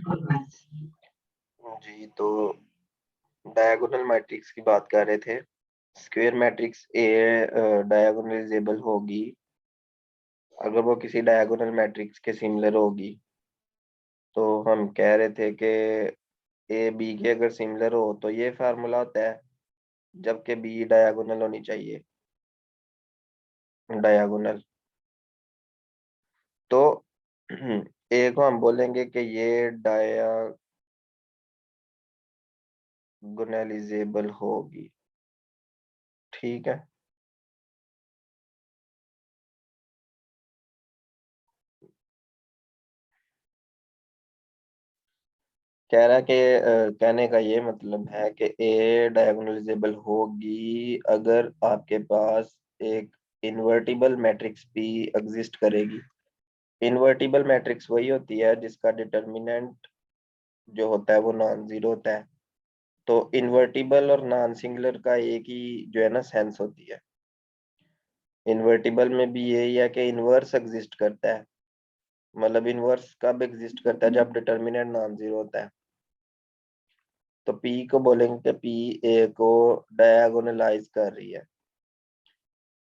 जी, तो diagonal matrix की बात कर रहे थे। स्क्वायर मैट्रिक्स ए डायगोनलाइजेबल होगी अगर वो किसी डायगोनल मैट्रिक्स के सिमिलर होगी। तो हम कह रहे थे कि ए बी के अगर सिमिलर हो तो ये फार्मूला होता है, जबकि बी डायगोनल होनी चाहिए, डायगोनल। तो ए को हम बोलेंगे कि ये डायगोनलाइजेबल होगी। ठीक है। कह रहा है कि कहने का ये मतलब है कि ए डायगोनलाइजेबल होगी अगर आपके पास एक इन्वर्टिबल मैट्रिक्स पी एग्जिस्ट करेगी। इन्वर्टिबल मैट्रिक्स वही होती है जिसका डिटर्मिनेंट जो होता है वो नॉन जीरो होता है। तो इन्वर्टिबल और नॉन सिंगुलर का एक ही जो है ना सेंस होती है। इन्वर्टिबल में भी यही है कि इनवर्स एग्जिस्ट करता है। मतलब इनवर्स कब एग्जिस्ट करता है, जब डिटर्मिनेंट नॉन जीरो होता है। तो पी को बोलेंगे कि पी ए को डायगोनलाइज कर रही है।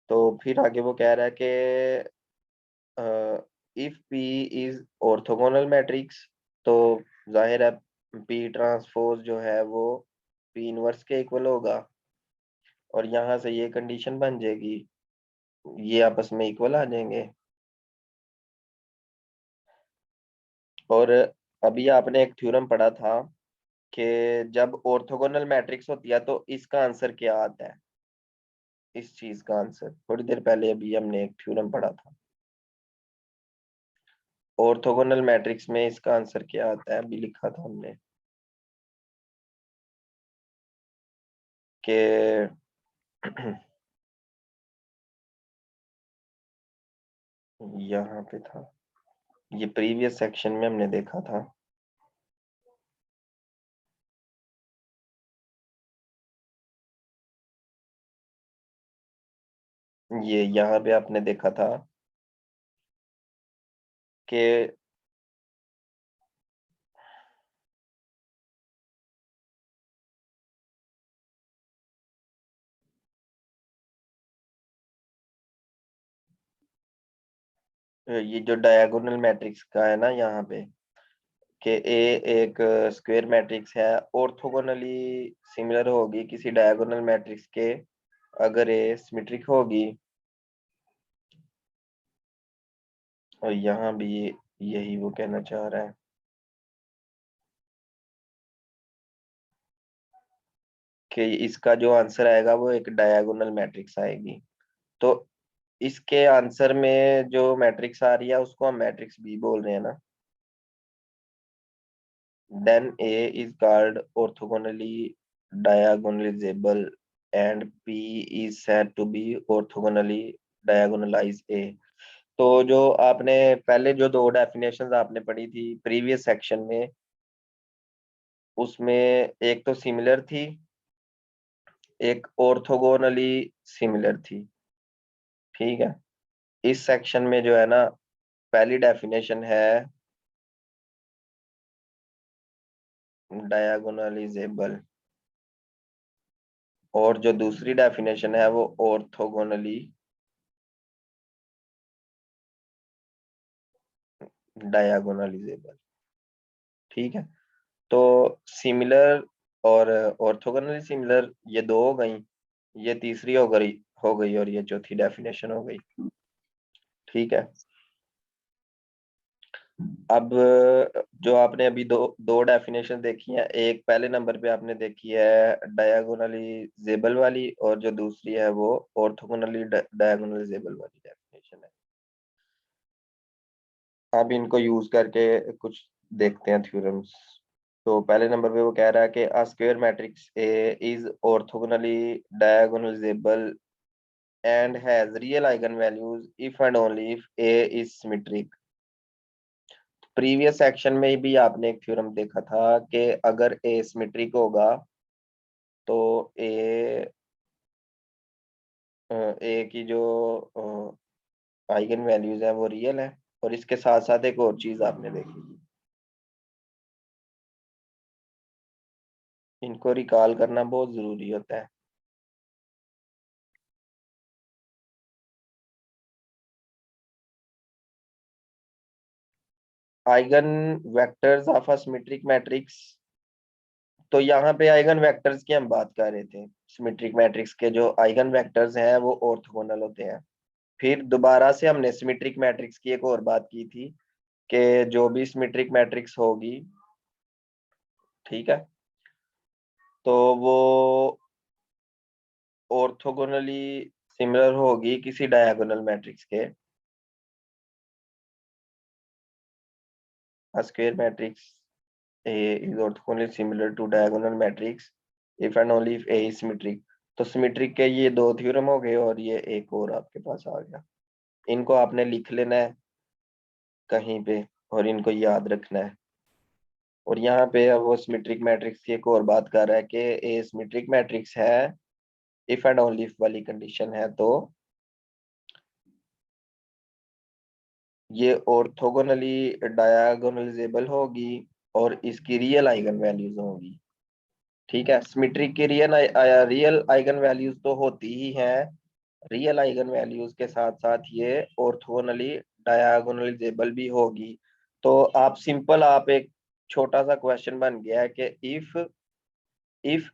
तो फिर आगे वो कह रहा है कि if P is orthogonal matrix, तो जाहिर है पी ट्रांसपोज जो है वो पी इनवर्स के इक्वल होगा। और यहाँ से ये कंडीशन बन जाएगी, ये आपस में इक्वल आ जाएंगे। और अभी आपने एक थ्योरम पढ़ा था कि जब ऑर्थोगोनल मैट्रिक्स होती है तो इसका आंसर क्या आता है। इस चीज का आंसर थोड़ी देर पहले अभी हमने एक थ्योरम पढ़ा था। ऑर्थोगोनल मैट्रिक्स में इसका आंसर क्या आता है, अभी लिखा था हमने कि यहाँ पे था, ये प्रीवियस सेक्शन में हमने देखा था। ये यहाँ पे आपने देखा था कि ये जो डायगोनल मैट्रिक्स का है ना यहाँ पे, कि ए एक स्क्वायर मैट्रिक्स है, ऑर्थोगोनली सिमिलर होगी किसी डायगोनल मैट्रिक्स के अगर ए सिमेट्रिक होगी। और यहाँ भी यही वो कहना चाह रहा है कि इसका जो आंसर आएगा वो एक डायगोनल मैट्रिक्स आएगी। तो इसके आंसर में जो मैट्रिक्स आ रही है उसको हम मैट्रिक्स बी बोल रहे हैं ना। Then A is called orthogonally diagonalizable and p is said to be orthogonally diagonalize a। तो जो आपने पहले जो दो डेफिनेशंस आपने पढ़ी थी प्रीवियस सेक्शन में, उसमें एक तो सिमिलर थी, एक ऑर्थोगोनली सिमिलर थी। ठीक है। इस सेक्शन में जो है ना, पहली डेफिनेशन है डायगोनलाइजेबल, और जो दूसरी डेफिनेशन है वो ऑर्थोगोनली डायगोनलाइजेबल। ठीक है। तो सिमिलर और ऑर्थोगोनली सिमिलर ये दो हो गई, ये तीसरी हो गई और ये चौथी डेफिनेशन हो गई। ठीक है। अब जो आपने अभी दो दो डेफिनेशन देखी है, एक पहले नंबर पे आपने देखी है डायगोनलाइजेबल वाली, और जो दूसरी है वो ऑर्थोगोनली डायगोनलाइजेबल वाली डेफिनेशन है। अब इनको यूज करके कुछ देखते हैं थ्योरम्स। तो पहले नंबर पे वो कह रहा है कि a square matrix A is orthogonally diagonalisable and has real eigen values if and only if A is symmetric. Previous section में भी आपने एक थ्योरम देखा था कि अगर ए सिमेट्रिक होगा तो ए ए की जो आइगन वैल्यूज है वो रियल है। और इसके साथ साथ एक और चीज आपने देखी, इनको रिकॉल करना बहुत जरूरी होता है। Eigen vectors of a symmetric matrix. तो यहाँ पे आइगन वेक्टर्स की हम बात कर रहे थे। सिमेट्रिक मैट्रिक्स के जो आइगन वेक्टर्स हैं वो ऑर्थोगोनल होते हैं। फिर दोबारा से हमने सिमेट्रिक मैट्रिक्स की एक और बात की थी कि जो भी सिमेट्रिक मैट्रिक्स होगी, ठीक है, तो वो ऑर्थोगोनली सिमिलर होगी किसी डायगोनल मैट्रिक्स के। A square matrix A is orthogonally similar to diagonal matrix if and only if A is symmetric। तो सिमेट्रिक के ये दो थ्योरम हो गए और ये एक और आपके पास आ गया। इनको आपने लिख लेना है कहीं पे और इनको याद रखना है। और यहाँ पे अब वो सिमेट्रिक मैट्रिक्स की एक और बात कर रहा है कि ए सिमेट्रिक मैट्रिक्स है इफ एंड ओनली इफ वाली कंडीशन है, तो ये ऑर्थोगोनली डायगोनलाइजेबल होगी और इसकी रियल आइगन वैल्यूज होंगी। ठीक है, सिमेट्रिक की रियल आइगन वैल्यूज तो होती ही हैं। रियल आइगन वैल्यूज के साथ साथ ये ऑर्थोगोनली डायगोनलाइजेबल भी होगी। तो आप सिंपल, आप एक छोटा सा क्वेश्चन बन गया है कि if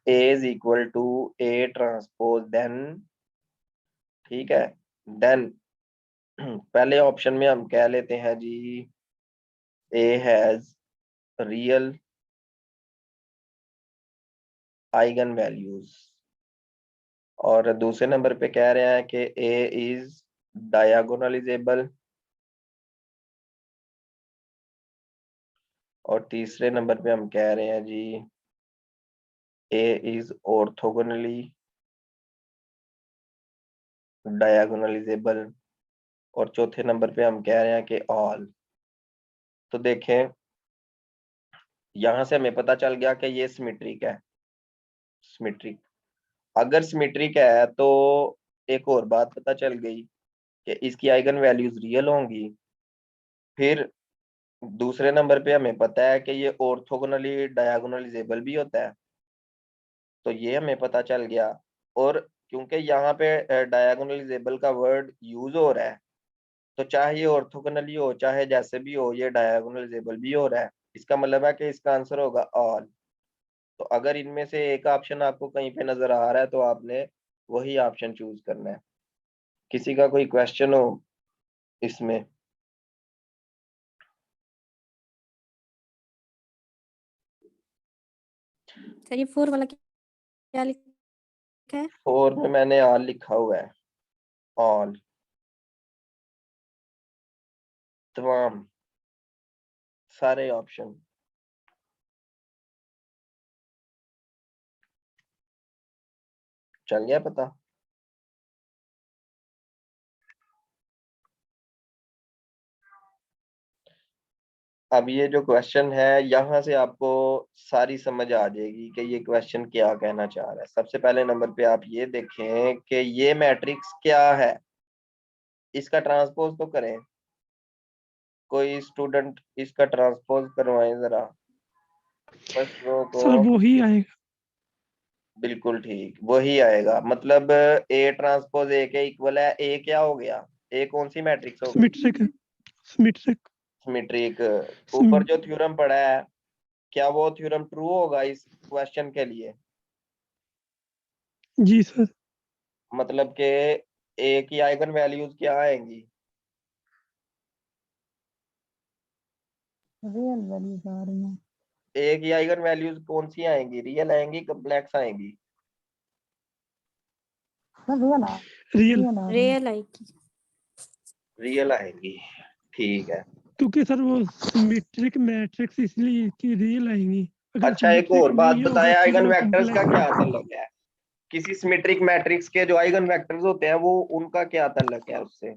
A is equal to A transpose then, ठीक है, देन पहले ऑप्शन में हम कह लेते हैं जी A has real eigen values, और दूसरे नंबर पे कह रहे हैं कि ए इज डायगोनलाइजेबल, और तीसरे नंबर पे हम कह रहे हैं जी ए इज ऑर्थोगोनली डायगोनलाइजेबल, और चौथे नंबर पे हम कह रहे हैं कि ऑल। तो देखें, यहां से हमें पता चल गया कि ये सिमेट्रिक है। सिमेट्रिक, अगर सिमेट्रिक है तो एक और बात पता चल गई कि इसकी आइगन वैल्यूज रियल होंगी। फिर दूसरे नंबर पे हमें पता है कि ये ऑर्थोगोनली डायगोनलाइजेबल भी होता है, तो ये हमें पता चल गया। और क्योंकि यहाँ पे डायगोनलाइजेबल का वर्ड यूज हो रहा है, तो चाहे ये ऑर्थोगोनली हो चाहे जैसे भी हो, ये डायगोनलाइजेबल भी हो रहा है। इसका मतलब है कि इसका आंसर होगा ऑल। तो अगर इनमें से एक ऑप्शन आपको कहीं पे नजर आ रहा है तो आपने वही ऑप्शन चूज करना है। किसी का कोई क्वेश्चन हो इसमें? सर ये 4 वाला क्या लिखा है? 4 में मैंने ऑल लिखा हुआ है। ऑल, तमाम, सारे ऑप्शन। चल गया पता? अब ये जो क्वेश्चन है यहाँ से आपको सारी समझ आ जाएगी कि ये क्वेश्चन क्या कहना चाह रहा है। सबसे पहले नंबर पे आप ये देखें कि ये मैट्रिक्स क्या है, इसका ट्रांसपोज तो करें। कोई स्टूडेंट इसका ट्रांसपोज करवाएं जरा, फर्स्ट रो को। सर वो ही आएगा। बिल्कुल ठीक, वही आएगा। मतलब ए ट्रांसपोज ए के इक्वल है। ए क्या हो गया? ए कौन सी मैट्रिक्स हो गई? सिमेट्रिक है। सिमेट्रिक। सिमेट्रिक। ऊपर जो थ्योरम पढ़ा है, क्या वो थ्योरम ट्रू होगा इस क्वेश्चन के लिए? जी सर। मतलब कि ए की आइगन वैल्यूज क्या आएंगी? रियल वैल्यूज आ रही हैं। ए की आइगन वैल्यूज कौन सी आएंगी? रियल आएंगी, कॉम्प्लेक्स आएंगी? रियल आ रियल। रियल आ रही हैं। रियल आएगी। रियल आएंगी, ठीक है। क्योंकि सर वो सिमेट्रिक मैट्रिक्स इसलिए कि रियल आएंगी। अगर अच्छा, एक सिमेट्रिक और बात नहीं होगा बताए, फिर आइगन वो वेक्टर्स का क्या कॉम्प्लेक्स। ताल्लुक है? किसी सिमेट्रिक मैट्रिक्स के जो आइगन वेक्टर्स होते हैं वो उनका क्या ताल्लुक है उससे?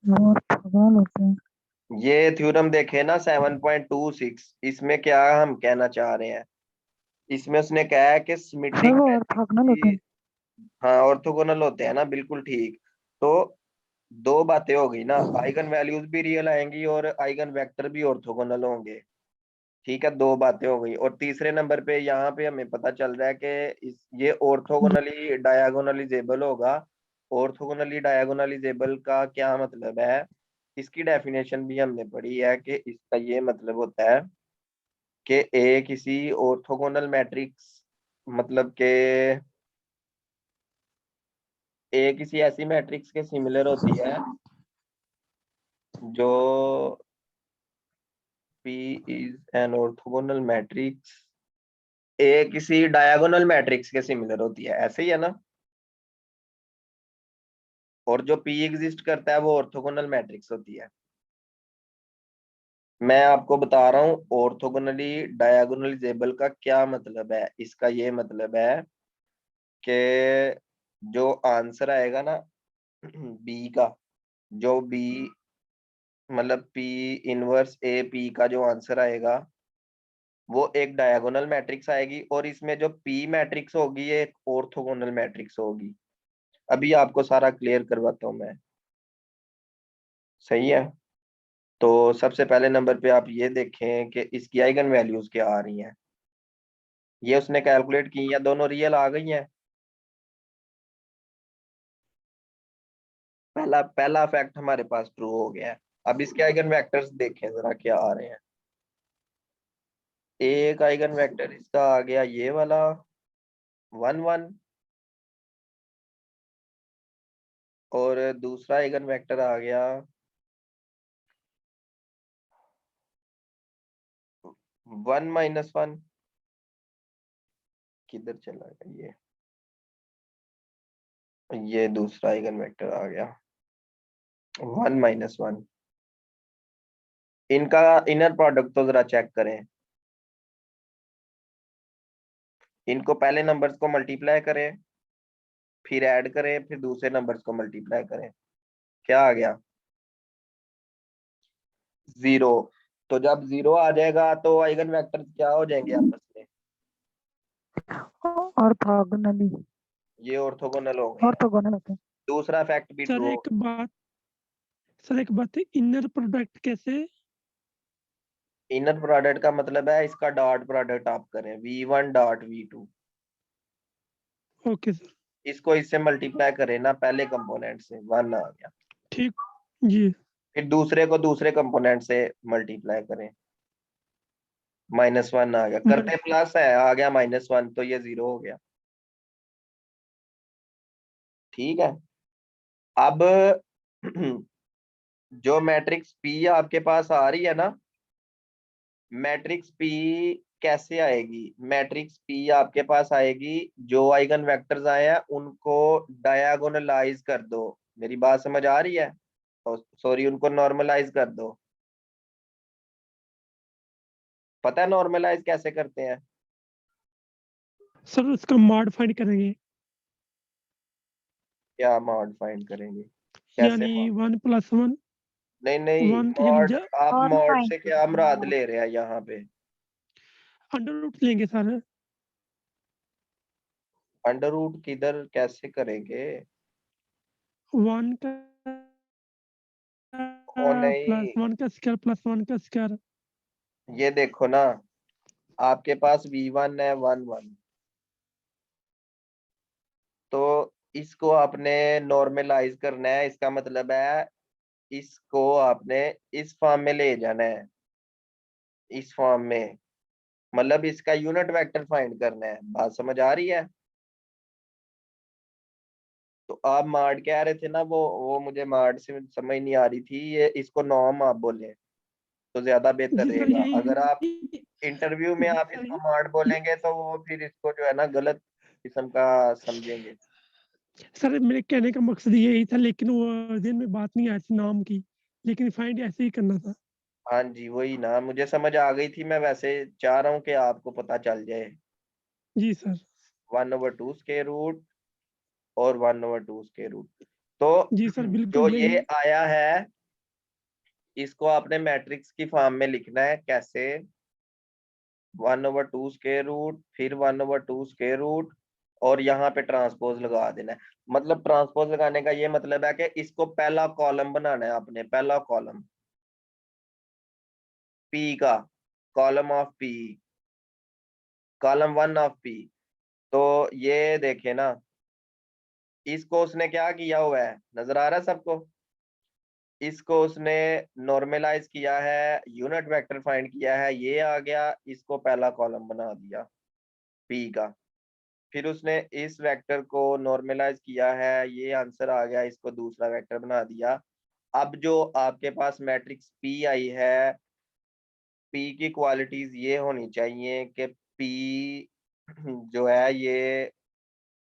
और भगवान होते हैं। ये थ्योरम देखे ना 7.26, इसमें क्या हम कहना चाह रहे हैं? इसमें उसने कहा है कि सर सिमेट्रिक वो मैट्रिक्स ऑर्थोगोनल होते की, हैं। हाँ ऑर्थोगोनल होते हैं ना, बिल्कुल ठीक। तो दो दो बातें हो गई ना, आइगन वैल्यूज भी रियल आएंगी और आइगन वेक्टर भी ऑर्थोगोनल होंगे। ठीक है, दो बातें हो गई। और तीसरे नंबर पे यहाँ पे हमें पता चल रहा है कि ये ऑर्थोगोनली डायगोनलाइजेबल होगा। ऑर्थोगोनली डायगोनलाइजेबल का क्या मतलब है, इसकी डेफिनेशन भी हमने पढ़ी है कि इसका ये मतलब होता है कि ए किसी ऑर्थोगोनल मैट्रिक्स, मतलब के ए किसी ऐसी मैट्रिक्स के सिमिलर होती है जो P is an orthogonal matrix, ए किसी डायगोनल मैट्रिक्स के सिमिलर होती है, ऐसे ही है ना। और जो P एग्जिस्ट करता है वो ऑर्थोगोनल मैट्रिक्स होती है। मैं आपको बता रहा हूँ ऑर्थोगोनली डायगोनलाइजेबल का क्या मतलब है। इसका ये मतलब है कि जो आंसर आएगा ना बी का, जो बी मतलब P इनवर्स ए पी का जो आंसर आएगा वो एक डायगोनल मैट्रिक्स आएगी, और इसमें जो P मैट्रिक्स होगी ये एक ऑर्थोगोनल मैट्रिक्स होगी। अभी आपको सारा क्लियर करवाता हूँ मैं, सही है। तो सबसे पहले नंबर पे आप ये देखें कि इसकी आइगन वैल्यूज क्या आ रही हैं। ये उसने कैलकुलेट की है, दोनों रियल आ गई हैं। पहला पहला फैक्ट हमारे पास ट्रू हो गया है। अब इसके आइगन वेक्टर्स देखें जरा क्या आ रहे हैं। एक आइगन वेक्टर इसका आ गया ये वाला 1 1, और दूसरा आइगन वेक्टर आ गया 1 -1। किधर चला गया ये दूसरा आइगन वेक्टर आ गया 1 -1। इनका इनर प्रोडक्ट तो जरा चेक करें। इनको पहले नंबर्स को मल्टीप्लाई करें, फिर ऐड करें, फिर दूसरे नंबर्स को मल्टीप्लाई करें, क्या आ गया 0। तो जब 0 आ जाएगा तो आइगन वेक्टर क्या हो जाएंगे आपस में, ऑर्थोगोनली ये ऑर्थोगोनल हो गए हैं। ऑर्थोगोनल होते हैं। दूसरा फैक्ट भी सर ट्रू। एक बात सर एक बात इनर प्रोडक्ट कैसे? इनर प्रोडक्ट का मतलब है इसका डॉट प्रोडक्ट आप करें v1 dot v2, okay sir, इसको इससे मल्टीप्लाई करें ना, पहले कंपोनेंट से 1 आ गया, ठीक जी। फिर दूसरे को दूसरे कंपोनेंट से मल्टीप्लाई करें, -1 आ गया, करते प्लस है आ गया -1, तो ये 0 हो गया। ठीक है। अब जो मैट्रिक्स P आपके पास आ रही है ना, मैट्रिक्स P कैसे आएगी, मैट्रिक्स P आपके पास आएगी जो आइगन वेक्टर्स आए हैं उनको डायगोनलाइज कर दो। मेरी बात समझ आ रही है? सॉरी, उनको नॉर्मलाइज कर दो। पता है नॉर्मलाइज कैसे करते हैं? सर उसका मॉड फाइंड करेंगे, क्या मॉड फाइंड करेंगे, कैसे यानी मॉड? 1+1 नहीं नहीं, 1 की मॉड जगह आप और मॉड फाइंड से क्या मुराद करेंगे। ले रहे हैं यहाँ पे? अंडर रूट लेंगे सर। अंडर रूट किधर कैसे करेंगे? 1 का ओ नहीं, +1 का स्क्वायर +1 का स्क्वायर। ये देखो ना, आपके पास v1 है 1 1, तो इसको आपने नॉर्मलाइज करना है। इसका मतलब है इसको आपने इस फॉर्म में ले जाना है, इस फॉर्म में, मतलब इसका यूनिट वेक्टर फाइंड करना है। बात समझ आ रही है? तो आप मार्ड कह रहे थे ना, वो मुझे मार्ड से समझ नहीं आ रही थी, ये इसको नॉर्म आप बोले तो ज्यादा बेहतर जी सर, रहेगा। अगर आप यही इंटरव्यू में जी आप सर इसको मार्ड बोलेंगे तो वो फिर इसको जो है ना गलत किस्म का समझेंगे। सर मेरे कहने का मकसद यही था, लेकिन वो दिन में बात नहीं आई थी नाम की, लेकिन फाइंड ऐसे ही करना था। हाँ जी, वही ना, मुझे समझ आ गई थी। मैं वैसे चाह रहा हूँ कि आपको पता चल जाए। जी सर। 1/2 स्क्वायर रूट और 1/2 स्क्वायर रूट। तो जी सर, जो बिल्कुल ये यही। आया है इसको आपने मैट्रिक्स की फॉर्म में लिखना है। कैसे? 1/2 स्क्वायर रूट, फिर 1/2 स्क्वायर रूट, और यहाँ पे ट्रांसपोज लगा देना है। मतलब ट्रांसपोज लगाने का ये मतलब है कि इसको पहला कॉलम बनाना है आपने, पहला कॉलम पी का, column of P, column 1 of P. तो ये देखे ना, इसको उसने क्या किया हुआ है, नजर आ रहा है सबको? इसको उसने नॉर्मलाइज किया है, यूनिट वेक्टर फाइंड किया है, ये आ गया, इसको पहला कॉलम बना दिया पी का। फिर उसने इस वेक्टर को नॉर्मलाइज किया है, ये आंसर आ गया, इसको दूसरा वेक्टर बना दिया। अब जो आपके पास मैट्रिक्स पी आई है, पी की क्वालिटीज ये होनी चाहिए कि पी जो है ये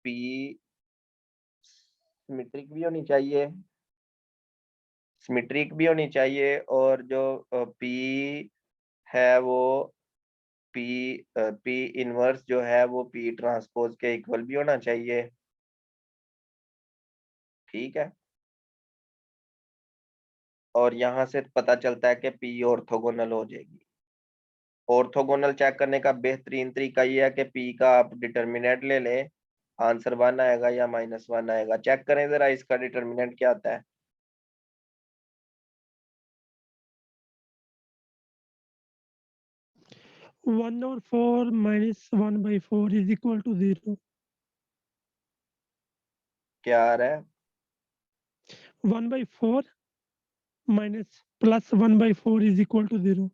पी सिमेट्रिक भी होनी चाहिए, सिमेट्रिक भी होनी चाहिए, और जो पी है वो पी इनवर्स जो है वो पी ट्रांसपोज के इक्वल भी होना चाहिए। ठीक है, और यहाँ से पता चलता है कि पी ऑर्थोगोनल हो जाएगी। ऑर्थोगोनल चेक करने का बेहतरीन तरीका ये है कि पी का आप डिटर्मिनेंट ले लें, आंसर 1 आएगा या -1 आएगा। चेक करें जरा इसका डिटर्मिनेंट क्या आता है। 1/4 minus 1/4 is equal to 0. क्या आ रहा है? 1/4 minus plus 1/4 is equal to 0.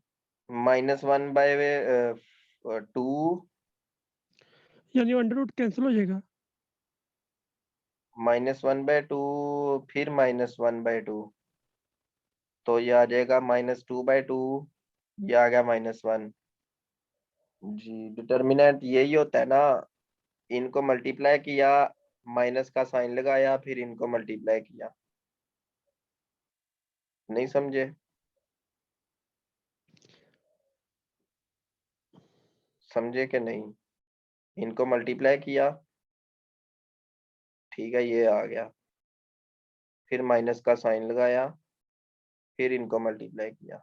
-1/2 यानी अंडर रूट कैंसिल हो जाएगा। -1/2 फिर -1/2, तो ये आ जाएगा -2/2, ये आ गया -1। जी, डिटर्मिनेंट यही होता है ना, इनको मल्टीप्लाई किया, माइनस का साइन लगाया, फिर इनको मल्टीप्लाई किया। नहीं समझे? समझे कि नहीं? इनको मल्टीप्लाई किया, ठीक है, ये आ गया, फिर माइनस का साइन लगाया, फिर इनको मल्टीप्लाई किया,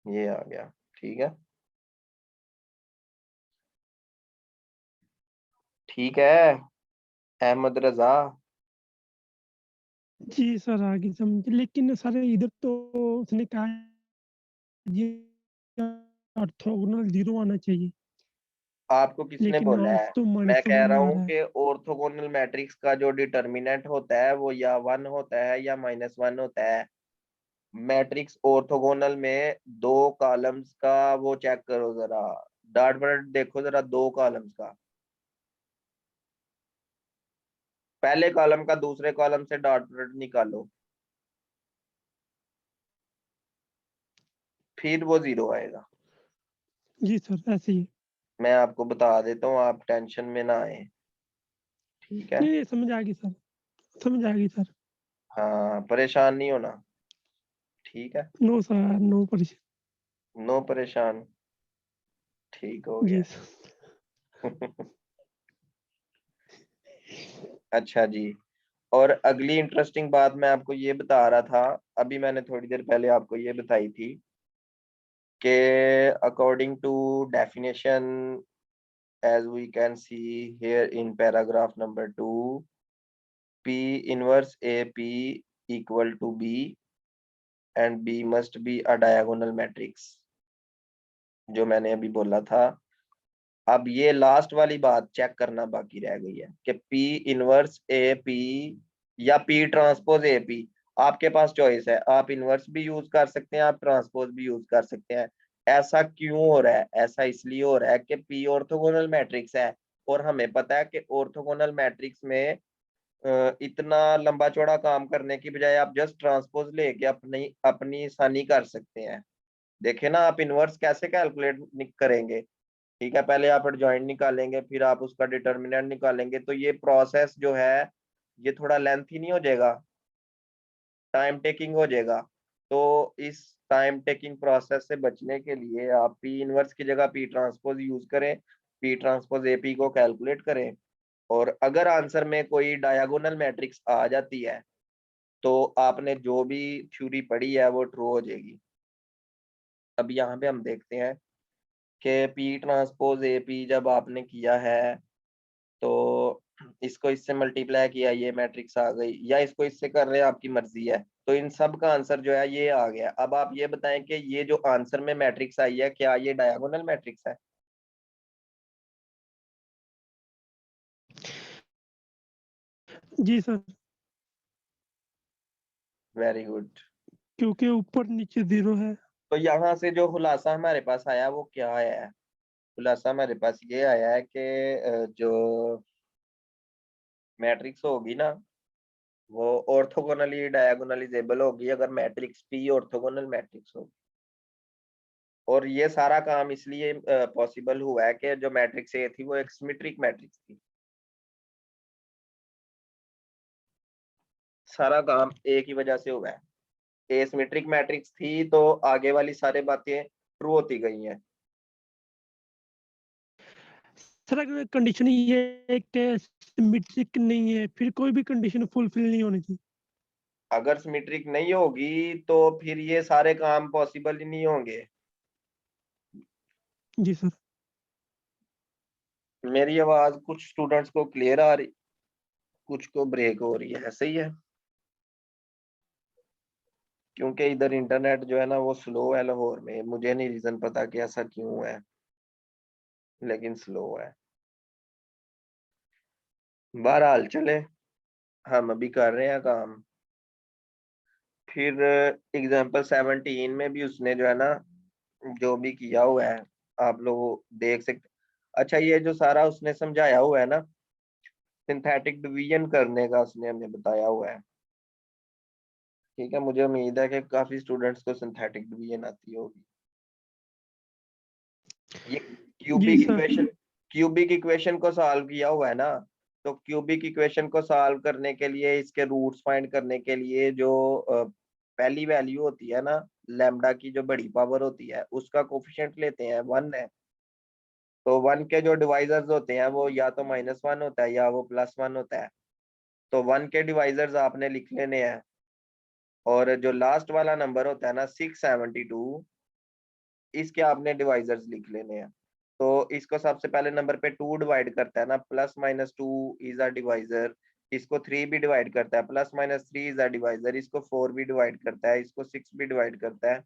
ये आ गया। ठीक है, ठीक है अहमद रजा। जी सर आगे समझ, लेकिन सर इधर तो उसने कहा ये ऑर्थोगोनल 0 आना चाहिए, आपको किसने लेकिन बोला है? तो मैं कह रहा -1 आ हूँ रहा है। कि ऑर्थोगोनल मैट्रिक्स का जो डिटर्मिनेंट होता है वो या 1 होता है या -1 होता है। मैट्रिक्स ऑर्थोगोनल में दो कॉलम्स का वो चेक करो जरा, डॉट प्रोडक्ट देखो जरा दो कॉलम्स का, पहले कॉलम का दूसरे कॉलम से डॉट प्रोडक्ट निकालो, फिर वो 0 आएगा। जी सर ऐसे ही। मैं आपको बता देता हूँ, आप टेंशन में ना आए। ठीक है, नहीं समझ आ गई सर, समझ आ गई सर। हाँ परेशान नहीं होना। ठीक है, नो सर, नो परेशान। नो परेशान, ठीक हो जी गया। सर। अच्छा जी, और अगली इंटरेस्टिंग बात मैं आपको ये बता रहा था, अभी मैंने थोड़ी देर पहले आपको ये बताई थी कि according to definition, as we can see here in paragraph number 2, P inverse AP equal to B and B must be a diagonal matrix, जो मैंने अभी बोला था। अब ये लास्ट वाली बात चेक करना बाकी रह गई है कि P इनवर्स AP या P ट्रांसपोज AP, आपके पास चॉइस है, आप इनवर्स भी यूज कर सकते हैं, आप ट्रांसपोज भी यूज कर सकते हैं। ऐसा क्यों हो रहा है? ऐसा इसलिए हो रहा है कि P ऑर्थोगोनल मैट्रिक्स है, और हमें पता है कि ऑर्थोगोनल मैट्रिक्स में इतना लंबा चौड़ा काम करने की बजाय आप जस्ट ट्रांसपोज लेके अपनी अपनी आसानी कर सकते हैं। देखे ना, आप इनवर्स कैसे कैलकुलेट करेंगे? ठीक है, पहले आप एडजॉइंट निकालेंगे, फिर आप उसका डिटर्मिनेंट निकालेंगे, तो ये प्रोसेस जो है ये थोड़ा लेंथी नहीं हो जाएगा, टाइम टेकिंग हो जाएगा। तो इस टाइम टेकिंग प्रोसेस से बचने के लिए आप पी इनवर्स की जगह पी ट्रांसपोज यूज करें, पी ट्रांसपोज एपी को कैलकुलेट करें, और अगर आंसर में कोई डायगोनल मैट्रिक्स आ जाती है तो आपने जो भी थ्योरी पढ़ी है वो ट्रू हो जाएगी। अब यहाँ पे हम देखते हैं कि पी ट्रांसपोज ए पी जब आपने किया है तो इसको इससे मल्टीप्लाई किया ये मैट्रिक्स आ गई, या इसको इससे कर रहे हैं, आपकी मर्जी है। तो इन सब का आंसर जो है ये आ गया। अब आप ये बताएं कि ये जो आंसर में मैट्रिक्स आई है क्या ये डायगोनल मैट्रिक्स है? जी सर, वेरी गुड। क्योंकि ऊपर नीचे 0 है। तो यहाँ से जो खुलासा हमारे पास आया वो क्या आया है? खुलासा हमारे पास ये आया है कि जो मैट्रिक्स होगी ना वो ऑर्थोगोनली डायगोनलाइजेबल होगी अगर मैट्रिक्स पी ऑर्थोगोनल मैट्रिक्स होगी। और ये सारा काम इसलिए पॉसिबल हुआ है कि जो मैट्रिक्स ए थी वो एक सिमेट्रिक मैट्रिक्स थी। सारा काम ए की वजह से हुआ है। ए सिमेट्रिक मैट्रिक्स थी तो आगे वाली सारी बातें ट्रू होती गई हैं। सर अगर कंडीशन ये है कि सिमेट्रिक नहीं है, फिर कोई भी कंडीशन फुलफिल नहीं होनी चाहिए। अगर सिमेट्रिक नहीं होगी तो फिर ये सारे काम पॉसिबल ही नहीं होंगे। जी सर। मेरी आवाज कुछ स्टूडेंट्स को क्लियर आ रही, कुछ को ब्रेक हो रही है, सही है? क्योंकि इधर इंटरनेट जो है ना वो स्लो है लाहौर में, मुझे नहीं रीजन पता कि ऐसा क्यों है, लेकिन स्लो है। बहरहाल चले, हम अभी कर रहे हैं काम। फिर एग्जाम्पल 17 में भी उसने जो है ना जो भी किया हुआ है आप लोग देख सकते। अच्छा, ये जो सारा उसने समझाया हुआ है ना सिंथेटिक डिवीजन करने का उसने हमें बताया हुआ है। ठीक है, मुझे उम्मीद है कि काफी स्टूडेंट्स को सिंथेटिक डिवीजन आती होगी। ये जी cubic sir. Equation, cubic equation को सॉल्व किया हुआ है ना। तो क्यूबिक इक्वेशन को सॉल्व करने के लिए इसके रूट्स फाइंड करने के लिए जो पहली वैल्यू होती है ना लैम्डा की जो बड़ी पावर होती है उसका कोफिशिएंट लेते हैं 1 है। तो 1 के जो डिवाइजर्स होते हैं वो या तो -1 होता है या वो +1 होता है। तो 1 के डिवाइजर्स आपने लिख लेने हैं और जो लास्ट वाला नंबर होता है ना 672 इसके आपने डिवाइजर्स लिख लेने हैं। तो इसको सबसे पहले नंबर पे 2 डिवाइड करता है ना, +-2 इज अ डिवाइजर। इसको 3 भी डिवाइड करता है, +-3 इज अ डिवाइजर। इसको 4 भी डिवाइड करता है, इसको 6 भी डिवाइड करता है,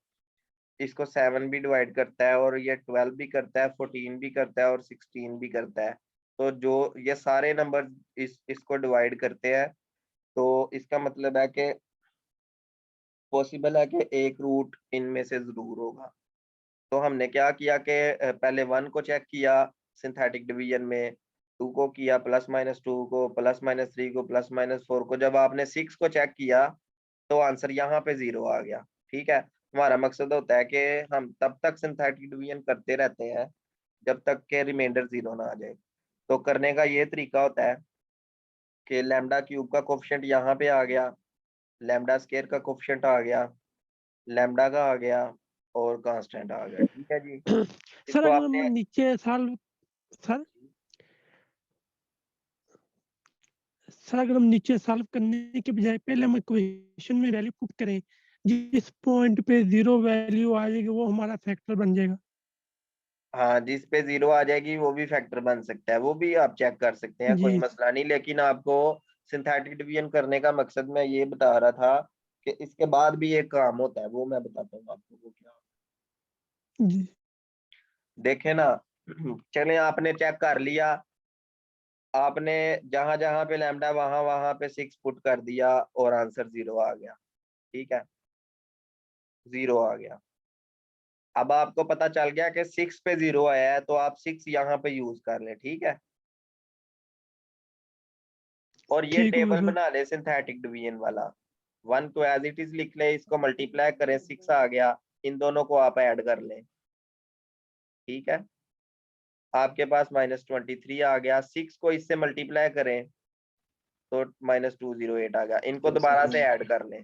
इसको 7 भी डिवाइड करता है, और ये 12 भी करता है, 14 भी करता है और 16 भी करता है। तो जो ये सारे नंबर इसको डिवाइड करते हैं तो इसका मतलब है कि पॉसिबल है कि एक रूट इनमें से जरूर होगा। तो हमने क्या किया कि पहले 1 को चेक किया सिंथेटिक डिवीजन में, 2 को किया, +-2 को, +-3 को, +-4 को। जब आपने 6 को चेक किया तो आंसर यहाँ पे 0 आ गया। ठीक है, हमारा मकसद होता है कि हम तब तक सिंथेटिक डिवीजन करते रहते हैं जब तक के रिमाइंडर 0 ना आ जाए। तो करने का ये तरीका होता है कि लैम्डा क्यूब का कोफिशिएंट यहाँ पे आ गया, लैम्डा स्क्वायर का कोफिशिएंट आ गया, लैम्डा का आ गया और कांस्टेंट आ गया। ठीक है जी, सर इसको अगर हम आपने नीचे सॉल्व सर सर अगर हम नीचे सॉल्व करने के बजाय पहले हम इक्वेशन में वैल्यू पुट करें, जिस पॉइंट पे 0 वैल्यू आ जाएगी वो हमारा फैक्टर बन जाएगा। हाँ, जिस पे 0 आ जाएगी वो भी फैक्टर बन सकता है, वो भी आप चेक कर सकते हैं, कोई जी। मसला नहीं। लेकिन आपको सिंथेटिक डिवीजन करने का मकसद मैं ये बता रहा था कि इसके बाद भी एक काम होता है, वो मैं बताता हूँ आपको वो क्या होता जी। है। देखे ना चले आपने चेक कर लिया, आपने जहां जहां पे लैम्डा वहां वहां पे 6 पुट कर दिया और आंसर 0 आ गया। ठीक है, 0 आ गया। अब आपको पता चल गया कि 6 पे 0 आया है तो आप 6 यहाँ पे यूज कर लें। ठीक है, और ये ठीक होगा टेबल सर। बना ले सिंथेटिक डिवीजन वाला। 1 को एज इट इज लिख ले, इसको मल्टीप्लाई करें, 6 आ गया, इन दोनों को आप ऐड कर लें। ठीक है, आपके पास -23 आ गया, 6 को इससे मल्टीप्लाई करें तो -208 आ गया, इनको दोबारा से ऐड कर लें,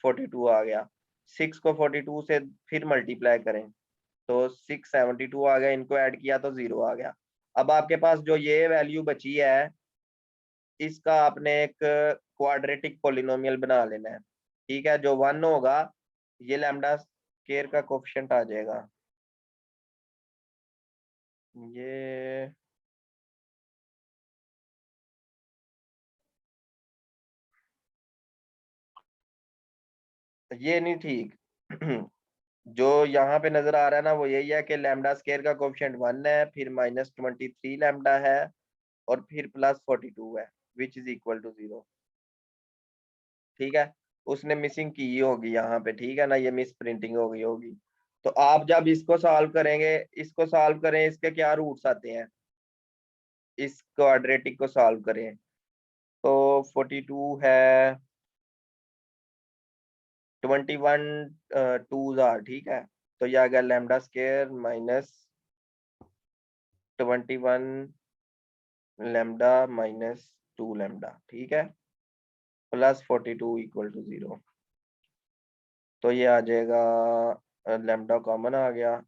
42 आ गया। 6 को 42 से फिर मल्टीप्लाई करें तो 672 आ गया, इनको ऐड किया तो 0 आ गया। अब आपके पास जो ये वैल्यू बची है इसका आपने एक क्वाड्रेटिक पॉलिनोमियल बना लेना है। ठीक है, जो 1 होगा ये लैम्डा स्क्वायर का कोफिशिएंट आ जाएगा, ये ये नहीं ठीक। जो यहाँ पे नजर आ रहा है ना वो यही है कि लैम्डा स्केयर का कोएफिशिएंट 1 है, फिर -23 लैम्डा है और फिर +42 है, विच इज इक्वल टू 0। ठीक है, उसने मिसिंग की होगी यहाँ पे, ठीक है ना, ये मिस प्रिंटिंग हो गई होगी। तो आप जब इसको सॉल्व करेंगे, इसको सॉल्व करें, इसके क्या रूट्स आते हैं, इस क्वाड्रेटिक को सॉल्व करें तो 42 है, 21 2 आर, ठीक है, तो ये आ गया लैम्डा स्केयर -21 लैम्डा -2 लैम्डा, ठीक है, +42 इक्वल टू 0। तो ये आ जाएगा, लैम्डा कॉमन आ गया,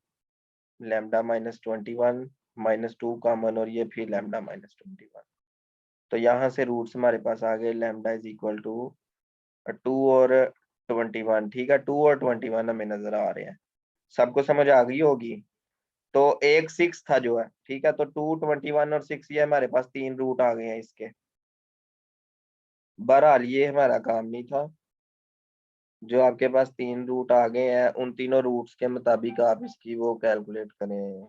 लैम्डा -21 -2 कॉमन, और ये फिर लैम्डा -21। तो यहाँ से रूट्स हमारे पास आ गए, लैम्डा इज इक्वल टू 2 और 21, ठीक है, 2 और 21 हमें नजर आ रहे हैं, सबको समझ आ गई होगी। तो एक 6 था जो है, ठीक है, तो 2 21 और 6, ये हमारे पास 3 रूट आ गए हैं इसके। बहरहाल ये हमारा काम नहीं था, जो आपके पास 3 रूट आ गए हैं उन तीनों रूट्स के मुताबिक आप इसकी वो कैलकुलेट करें।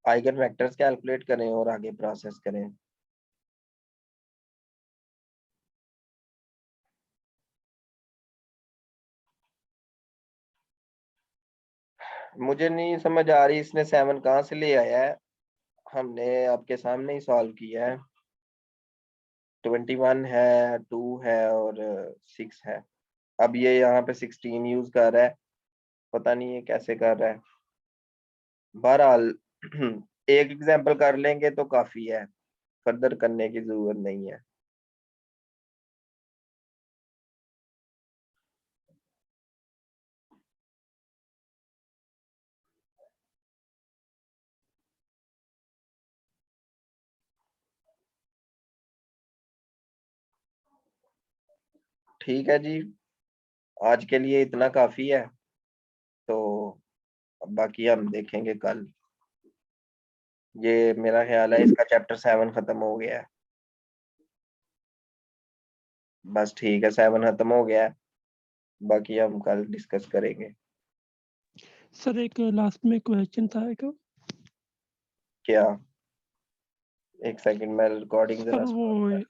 आइगन वेक्टर्स कैलकुलेट करें और आगे प्रोसेस करें। मुझे नहीं समझ आ रही इसने 7 कहाँ से ले आया है, हमने आपके सामने ही सॉल्व किया है। 21 है, 2 है और 6 है। अब ये यहाँ पे 16 यूज कर रहा है, पता नहीं ये कैसे कर रहा है। बहरहाल एक एग्जांपल कर लेंगे तो काफी है, फर्दर करने की जरूरत नहीं है। ठीक है जी, आज के लिए इतना काफी है, तो अब बाकी हम देखेंगे कल। ये मेरा ख्याल है इसका चैप्टर 7 खत्म हो गया है। बस ठीक है, 7 खत्म हो गया है, बाकी हम कल डिस्कस करेंगे। सर एक लास्ट में क्वेश्चन था एक, क्या? एक सेकंड, मैं रिकॉर्डिंग सर जरा वो